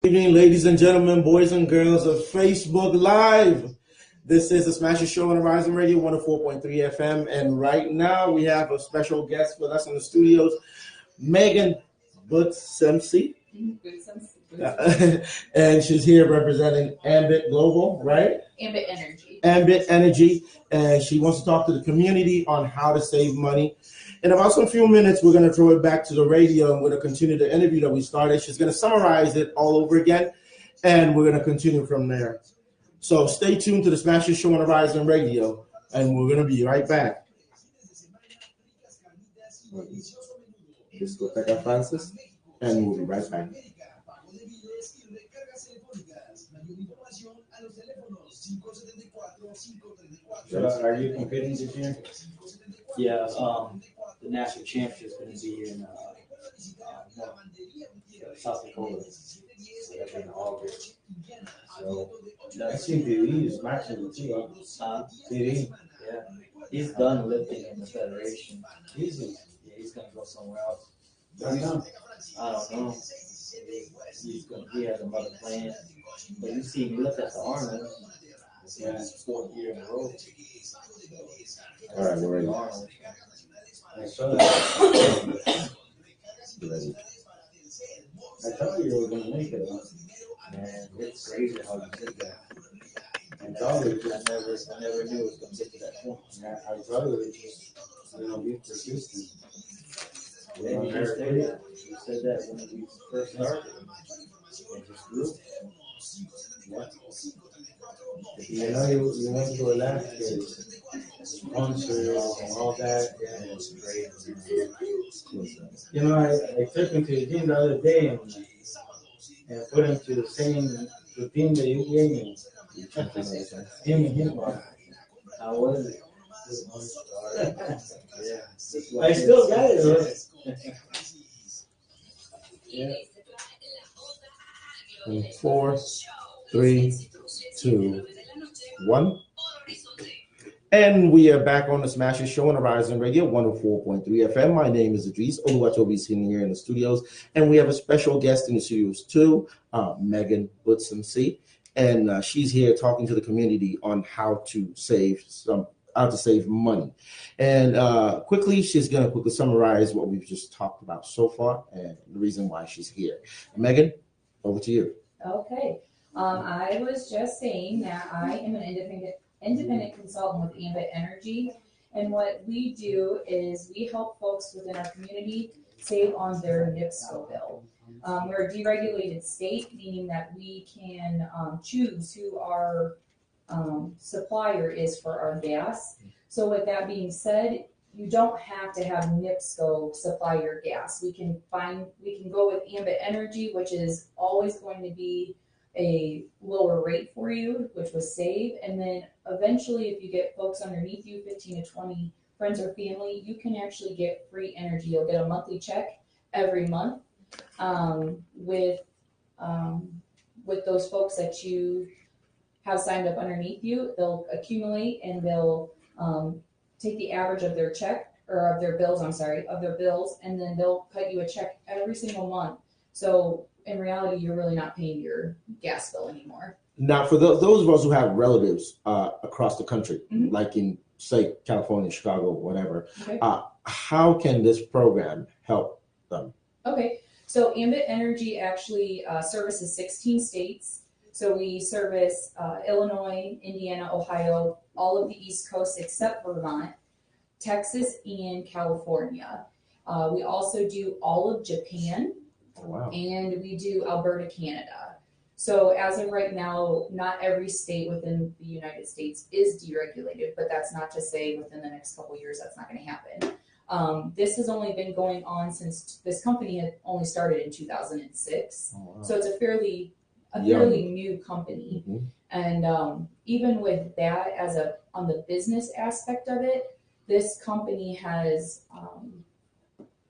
Good evening, ladies and gentlemen, boys and girls of Facebook Live. This is the Smasher Show on Horizon Radio 104.3 FM, and right now we have a special guest with us in the studios, Megan Boutsomsy. And she's here representing Ambit Global, right? Ambit Energy. Ambit Energy, and she wants to talk to the community on how to save money. In about some few minutes, we're going to throw it back to the radio, and we're going to continue the interview that we started. She's going to summarize it all over again, and we're going to continue from there. So stay tuned to the Smasher Show on Horizon Radio, and we're going to be right back. Discoteca Francis, and we'll be right back. So are you competing this year? Yeah, the national championship is going to be in South Dakota. So that's in August. So I see DD is matching too. DD. Yeah, he's done lifting in the federation. He's He's going to go somewhere else. I know. I don't know. He has another plan. But you see, you look at the Arnold. Yeah, it's 4th year in a row. All right, we're ready. I saw that. Ready. I thought you were going to make it. Man, it's crazy how you did that. I thought it I never knew it was going to get to that point. I thought it was just, be persistent. And you said that. You said that when we first started. It just grew. What? You went to Alaska, sponsor and all that. Yeah, it was great. I took him to the gym the other day and put him to the same routine that you gave me. Him and him. How was it? Yeah. I still got it, though. Yeah. In 4, 3, 2, 1. And we are back on the Smasher Show on Horizon Radio 104.3 FM. My name is Idris. Oluwatobi's here in the studios. And we have a special guest in the studios too, Megan Boutsomsy. And she's here talking to the community on how to save money. And quickly, she's going to quickly summarize what we've just talked about so far and the reason why she's here. Megan, over to you. Okay. I was just saying that I am an independent consultant with Ambit Energy. And what we do is we help folks within our community save on their NIPSCO bill. We're a deregulated state, meaning that we can choose who our supplier is for our gas. So with that being said, you don't have to have NIPSCO supply your gas. We can go with Ambit Energy, which is always going to be a lower rate for you, which was save. And then eventually, if you get folks underneath you, 15 to 20 friends or family, you can actually get free energy. You'll get a monthly check every month with those folks that you have signed up underneath you. They'll accumulate and they'll take the average of their check or of their bills, and then they'll cut you a check every single month. So in reality, you're really not paying your gas bill anymore. Now, for those of us who have relatives across the country, like in, say, California, Chicago, whatever, okay. How can this program help them? Okay, so Ambit Energy actually services 16 states. So we service Illinois, Indiana, Ohio, all of the East Coast except Vermont, Texas, and California. We also do all of Japan. Oh, wow. And we do Alberta, Canada. So as of right now, not every state within the United States is deregulated, but that's not to say within the next couple of years that's not going to happen. This has only been going on since this company had only started in 2006. Oh, wow. So it's a fairly new company. Mm-hmm. And even with that, on the business aspect of it, this company has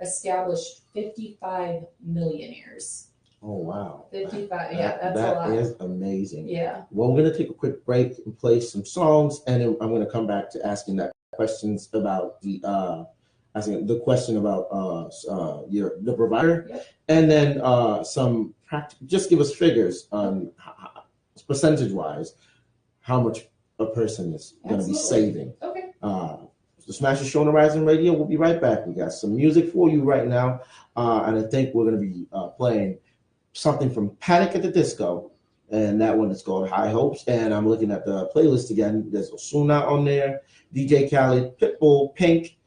established 55 millionaires. Oh, wow. 55, yeah, that's a lot. That is amazing. Yeah. Well, we're going to take a quick break and play some songs, and then I'm going to come back to asking that questions about the asking the question about the provider, Yep. and then some just give us figures on percentage wise how much a person is going to be saving. Okay. The Smash Show on Horizon Radio. We'll be right back. We got some music for you right now, and I think we're going to be playing something from Panic at the Disco, and that one is called High Hopes. And I'm looking at the playlist again. There's Osuna on there, DJ Khaled, Pitbull, Pink,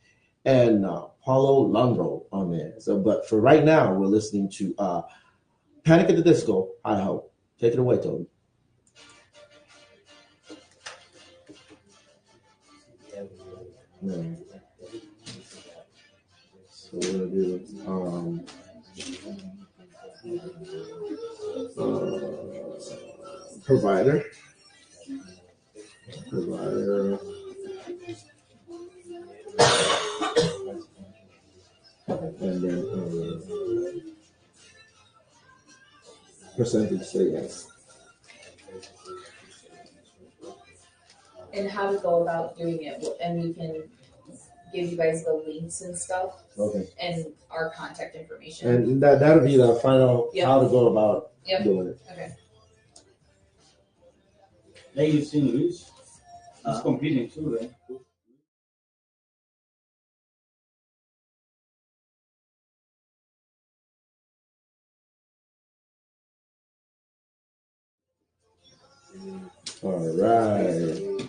and Paulo Londro on there. So, but for right now, we're listening to Panic at the Disco, High Hope. Take it away, Toby. Yeah. So we're gonna do provider, and then percentage savings. And how to go about doing it, and we can give you guys the links and stuff. Okay. And our contact information. And that'll be the final how to go about doing it. Okay. Hey, you seen Luis? He's competing too, right? All right.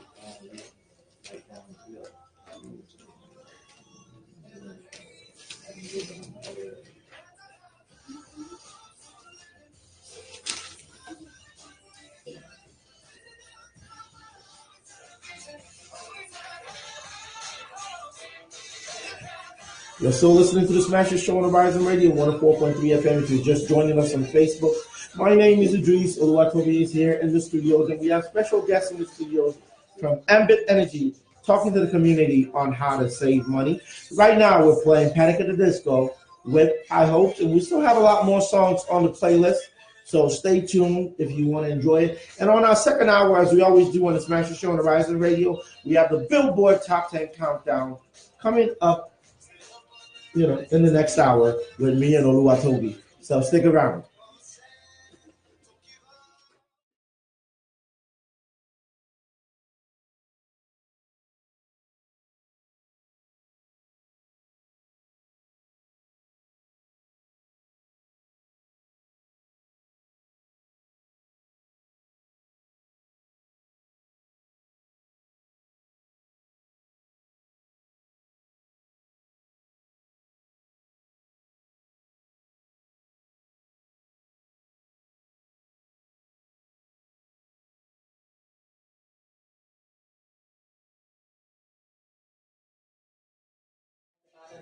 You're still listening to the Smasher Show on Horizon Radio, 104.3 FM. If you're just joining us on Facebook, my name is Idris. Oluwatobi is here in the studios, and we have special guests in the studios from Ambit Energy, talking to the community on how to save money. Right now, we're playing Panic at the Disco with High Hopes, and we still have a lot more songs on the playlist. So stay tuned if you want to enjoy it. And on our second hour, as we always do on the Smasher Show on Horizon Radio, we have the Billboard Top 10 Countdown coming up, in the next hour with me and Oluwatobi. So stick around.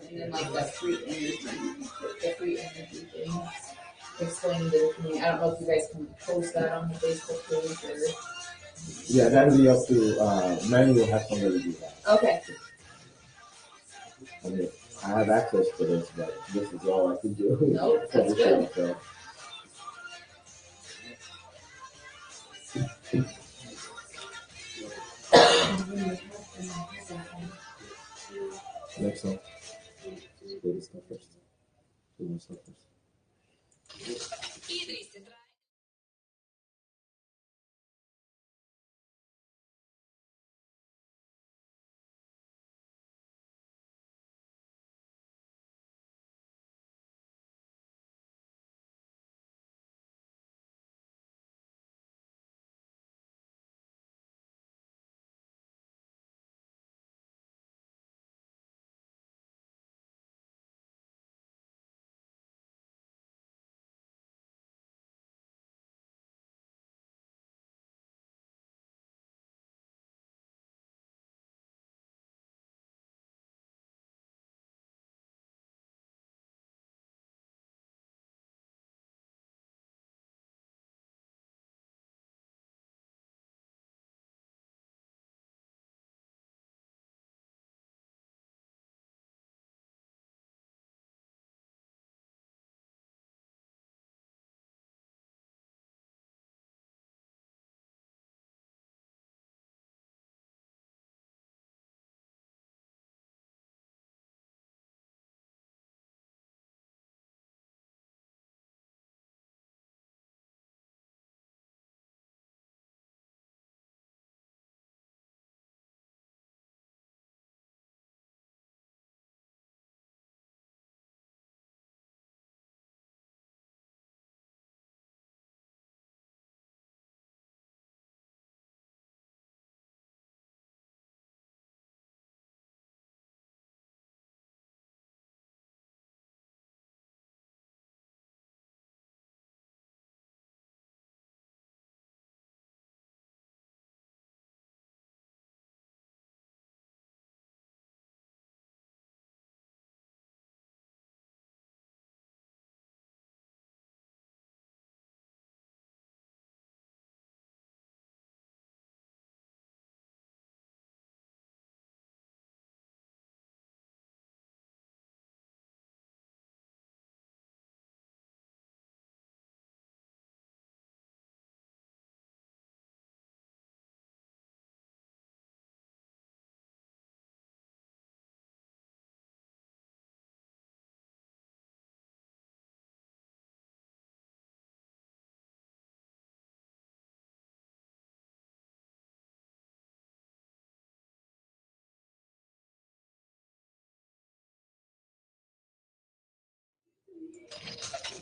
And then like the free energy thing, explaining to the community. I don't know if you guys can post that on the Facebook page or. Yeah, that'll be up to Manny will have somebody do that. Okay. I mean, I have access to this, but this is all I can do. Nope, that's good. So. Next one. Do this stuff first. Idris.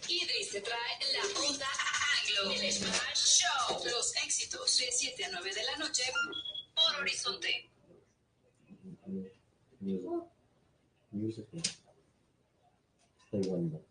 Idris te trae la onda anglo. El Smash Show. Los éxitos de 7 a 9 de la noche por Horizonte. Music. Play one more.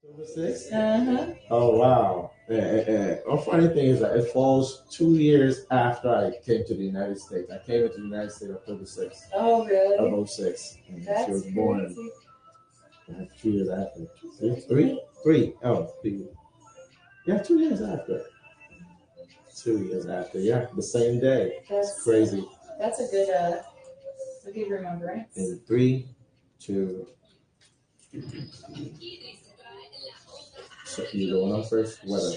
October 6th? Oh, wow. A funny thing is that it falls 2 years after I came to the United States. I came into the United States October 6th. Oh, really? Of 06. And That's she was born crazy. 2 years after. Three? 3. Oh, 3. Yeah, 2 years after. 2 years after. Yeah, the same day. It's crazy. That's a good remembrance. In 3, 2. So you going on first? Weather.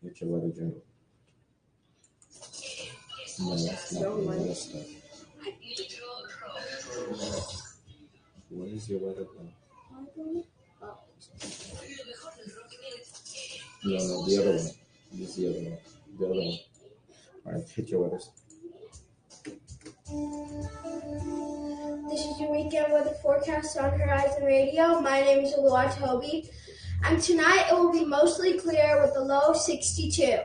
Get your weather journal. No, that's not the weather stuff. What is your weather plan? No, the other one. Use the other one. The other one. All right, hit your weathers. This is your weekend weather forecast on Horizon Radio. My name is Toby, and tonight it will be mostly clear with a low of 62.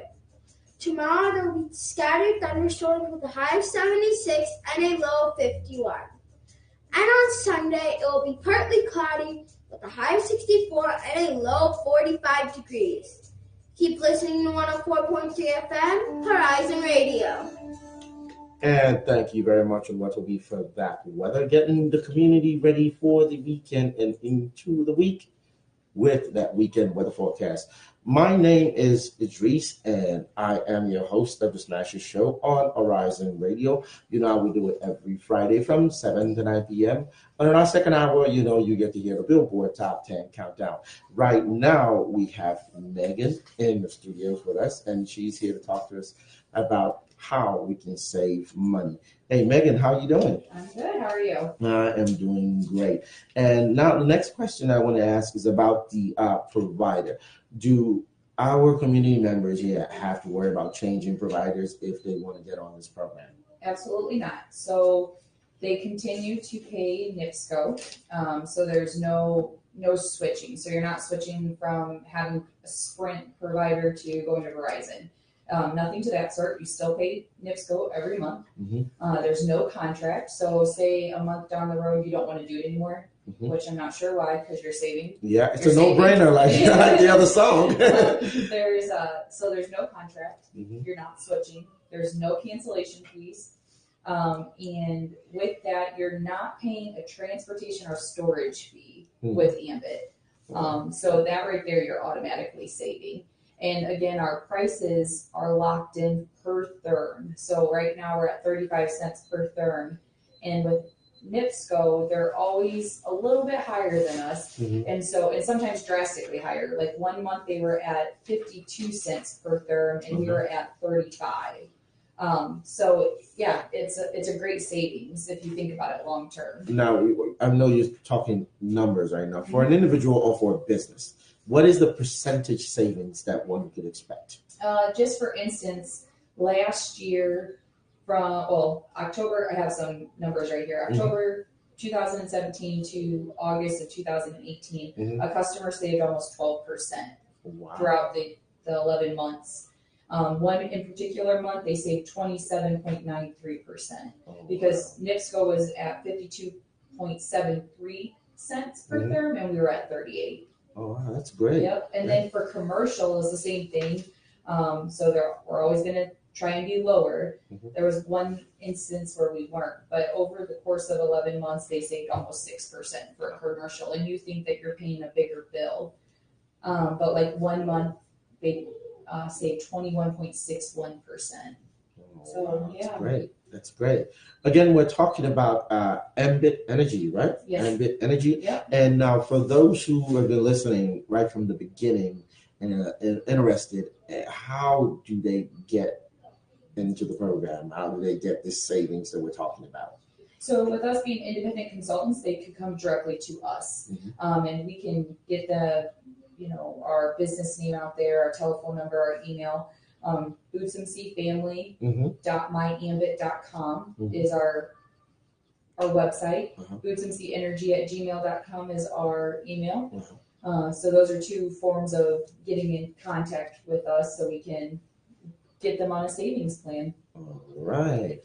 Tomorrow there will be scattered thunderstorms with a high of 76 and a low of 51. And on Sunday it will be partly cloudy with a high of 64 and a low of 45 degrees. Keep listening to 104.3 FM, Horizon Radio. And thank you very much, Oluwatobi, for that weather. Getting the community ready for the weekend and into the week with that weekend weather forecast. My name is Idris, and I am your host of the Smasher Show on Horizon Radio. You know how we do it every Friday from 7 to 9 p.m. And in our second hour, you know, you get to hear the Billboard Top 10 Countdown. Right now, we have Megan in the studios with us, and she's here to talk to us about how we can save money. Hey, Megan, how you doing? I'm good. How are you? I am doing great. And now the next question I want to ask is about the provider. Do our community members here have to worry about changing providers if they want to get on this program? Absolutely not. So they continue to pay NIPSCO. So there's no switching. So you're not switching from having a Sprint provider to going to Verizon. Nothing to that sort. You still pay NIPSCO every month. Mm-hmm. There's no contract. So say a month down the road you don't want to do it anymore, Mm-hmm. which I'm not sure why, because you're saving. Yeah, it's You're a no-brainer, like the other song. There's no contract. Mm-hmm. You're not switching. There's no cancellation fees. And with that, you're not paying a transportation or storage fee with Ambit. So that right there, you're automatically saving. And again, our prices are locked in per therm. So right now we're at 35 cents per therm. And with NIPSCO, they're always a little bit higher than us. Mm-hmm. And sometimes drastically higher. Like 1 month they were at 52 cents per therm and we were at 35. So yeah, it's a great savings if you think about it long term. Now, I know you're talking numbers right now. For an individual or for a business, what is the percentage savings that one could expect? Just for instance, last year from October, I have some numbers right here. October 2017 to August of 2018, a customer saved almost 12% throughout the 11 months. One in particular month, they saved 27.93% because NIPSCO was at 52.73 cents per therm and we were at 38. Oh, wow, that's great. Yep. And then for commercial is the same thing. So we're always going to try and be lower. There was one instance where we weren't, but over the course of 11 months, they saved almost 6% for commercial. And you think that you're paying a bigger bill. But like 1 month, they saved 21.61%. So, yeah. That's great. That's great. Again, we're talking about Ambit Energy, right? Yes. Ambit Energy. Yep. And now for those who have been listening right from the beginning and interested, how do they get into the program? How do they get this savings that we're talking about? So with us being independent consultants, they could come directly to us. And we can get our business name out there, our telephone number, our email. Boutsomsyfamily.myambit.com is our website. Boutsomsyenergy@gmail.com is our email. So those are two forms of getting in contact with us so we can get them on a savings plan. All right.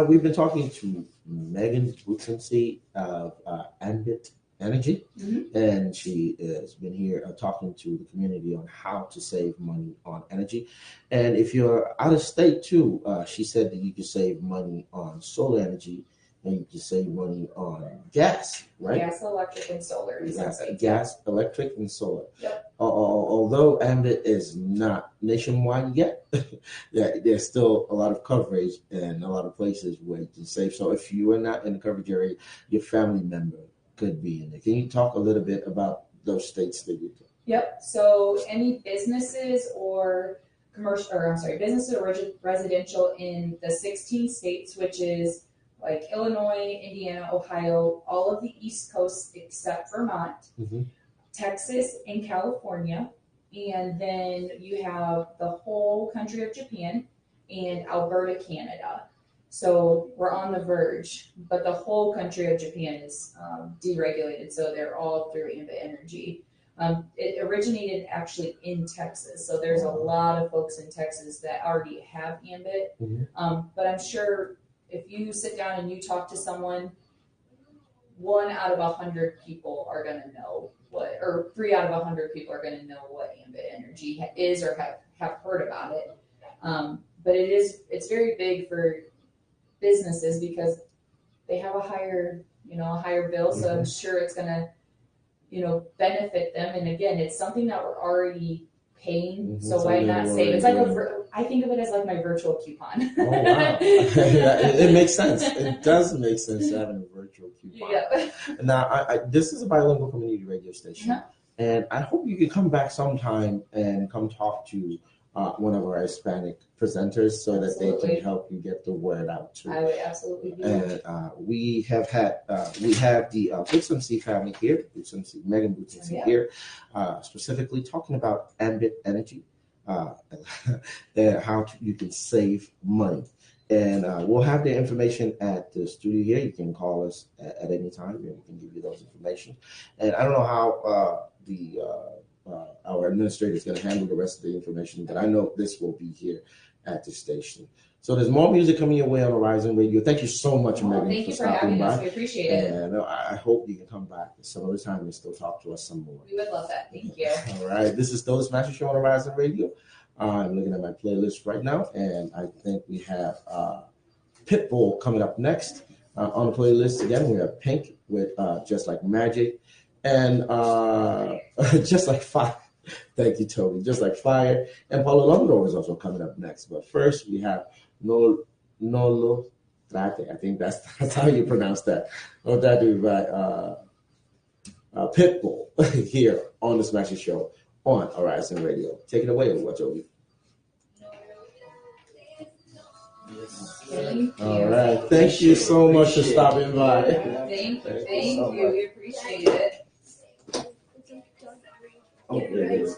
We've been talking to Megan Boutsomsy of Ambit Energy, and she has been here talking to the community on how to save money on energy. And if you're out of state too, she said that you can save money on solar energy and you can save money on gas, right? Gas, electric, and solar. Gas, electric, and solar. Yep. Although Ambit is not nationwide yet, there's still a lot of coverage and a lot of places where you can save. So if you are not in the coverage area, your family member could be in there. Can you talk a little bit about those states that you do? Yep. So any businesses or businesses or residential in the 16 states, which is like Illinois, Indiana, Ohio, all of the East Coast except Vermont, Texas, and California. And then you have the whole country of Japan and Alberta, Canada. So we're on the verge, but the whole country of Japan is deregulated, so they're all through Ambit Energy. It originated actually in Texas, so there's a lot of folks in Texas that already have Ambit. But I'm sure if you sit down and you talk to someone, 1 out of 100 people are going to know what, or 3 out of 100 people are going to know what Ambit Energy is or have heard about it. But it's very big for businesses because they have a higher bill. So I'm sure it's going to, benefit them. And again, it's something that we're already paying. So why not save? It's like I think of it as like my virtual coupon. Oh, wow. It makes sense. It does make sense having a virtual coupon. Yeah. Now, this is a bilingual community radio station, and I hope you can come back sometime and come talk to one of our Hispanic presenters so that they can help you get the word out too. I would absolutely do. And we have the Boutsomsy family here, Megan Boutsomsy here, specifically talking about Ambit Energy, and how you can save money. And we'll have the information at the studio here. You can call us at any time, and we can give you those information. And I don't know how our administrator is going to handle the rest of the information, but I know this will be here at the station. So there's more music coming your way on Horizon Radio. Thank you so much, Megan, thank for you for stopping having by. us. We appreciate it. And I hope you can come back some other time and still talk to us some more. We would love that. Thank you. All right. This is still the Smash Show on Horizon Radio. I'm looking at my playlist right now, and I think we have Pitbull coming up next on the playlist. Again, we have Pink with Just Like Magic and Just Like Fire. Thank you, Toby. Just Like Fire. And Paulo Londro is also coming up next. But first, we have No Lo Trate. I think that's how you pronounce that. No Trate by Pitbull here on the Smash Show on Horizon Radio. Take it away, Toby. Thank you. All right. Thank you so much for stopping by. Thank you. We appreciate it. Oh, yeah, it is.